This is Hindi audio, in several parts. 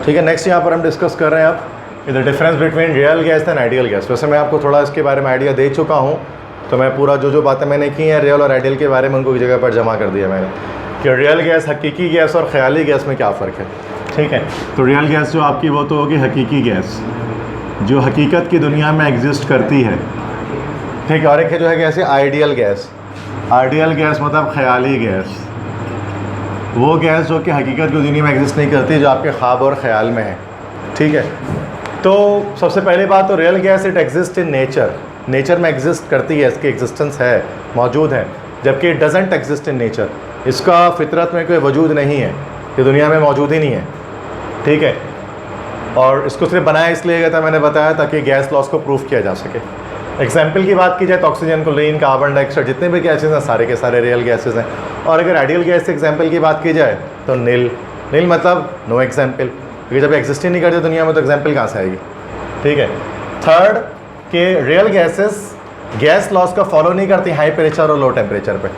ठीक है, नेक्स्ट यहाँ पर हम डिस्कस कर रहे हैं अब the difference between real gas and ideal gas. वैसे मैं आपको थोड़ा इसके बारे में आइडिया दे चुका हूँ, तो मैं पूरा जो बातें मैंने की हैं रियल और आइडियल के बारे में उनको एक जगह पर जमा कर दिया मैंने कि रियल गैस, हकीकी गैस और ख़याली गैस में क्या फ़र्क है। ठीक है, तो रियल गैस जो आपकी वो तो होगी हकीकी गैस जो हकीकत की दुनिया में एग्जिस्ट करती है। ठीक है, और एक है जो है कैसे आइडियल गैस। आइडियल गैस मतलब ख़याली गैस, वो गैस जो कि हकीकत की दुनिया में एग्जिस्ट नहीं करती, जो आपके ख्वाब और ख़याल में है। ठीक है, तो सबसे पहली बात तो real gas it exist in nature, nature में एग्जिस्ट करती है, इसकी एग्जिस्टेंस है, मौजूद है, जबकि it doesn't exist in nature, इसका फितरत में कोई वजूद नहीं है, ये दुनिया में मौजूद ही नहीं है। ठीक है, और इसको सिर्फ बनाया इसलिए गया था, मैंने बताया ताकि गैस लॉस को प्रूफ किया जा सके। एग्जाम्पल की बात की जाए तो ऑक्सीजन, क्लोरीन, कार्बन डाइऑक्साइड, जितने भी गैसेज हैं सारे के सारे रियल गैसेज हैं। और अगर आइडियल गैस एग्जाम्पल की बात की जाए तो नील, नील मतलब नो एग्जाम्पल, क्योंकि जब एग्जिस्ट ही नहीं करते दुनिया में तो एग्जाम्पल कहाँ से आएगी। ठीक है, थर्ड के रियल गैसेस गैस लॉस का फॉलो नहीं करती हाई प्रेशर और लो टेम्परेचर पे।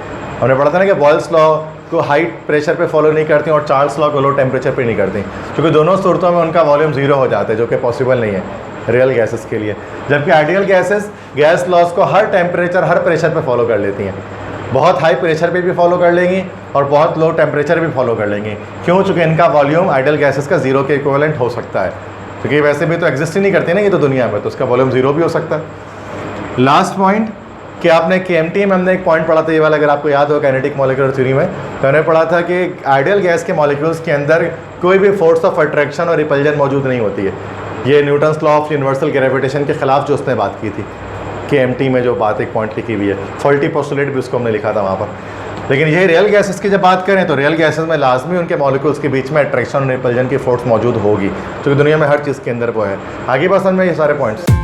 हमने पढ़ा था ना कि बॉयल्स लॉ को हाई प्रेशर पे फॉलो नहीं करती और चार्ल्स लॉ को लो टेम्परेचर पे नहीं करती, क्योंकि दोनों सूरतों में उनका वॉल्यूम ज़ीरो हो जाता है, जो कि पॉसिबल नहीं है रियल गैसेस के लिए। जबकि आइडियल गैसेस गैस लॉस को हर टेम्परेचर, हर प्रेशर पे फॉलो कर लेती हैं, बहुत हाई प्रेशर पे भी फॉलो कर लेंगी और बहुत लो टेम्परेचर भी फॉलो कर लेंगी। क्यों? चूँकि इनका वॉल्यूम आइडियल गैसेस का ज़ीरो के इक्विवेलेंट हो सकता है, क्योंकि वैसे भी तो एग्जिस्ट ही नहीं करती ना ये तो दुनिया में, तो उसका वॉल्यूम ज़ीरो भी हो सकता है। लास्ट पॉइंट कि आपने KMT में हमने एक पॉइंट पढ़ा था, ये वाला अगर आपको याद हो काइनेटिक मॉलिक्यूलर थ्योरी में, तो हमने पढ़ा था कि आइडियल गैस के मॉलिक्यूल्स के अंदर कोई भी फोर्स ऑफ अट्रैक्शन और रिपल्जन मौजूद नहीं होती है। ये Newton's law of universal gravitation के खिलाफ जो उसने बात की थी, KMT में जो बात एक पॉइंट लिखी हुई है, फॉल्टी पोस्टुलेट भी उसको हमने लिखा था वहाँ पर। लेकिन ये रियल गैसेस की जब बात करें तो रियल गैसेस में लाजमी उनके मॉलिक्यूल्स के बीच में अट्रैक्शन और रिपल्जन की फोर्स मौजूद होगी, क्योंकि दुनिया में हर चीज़ के अंदर वो है। आगे बस में ये सारे पॉइंट्स।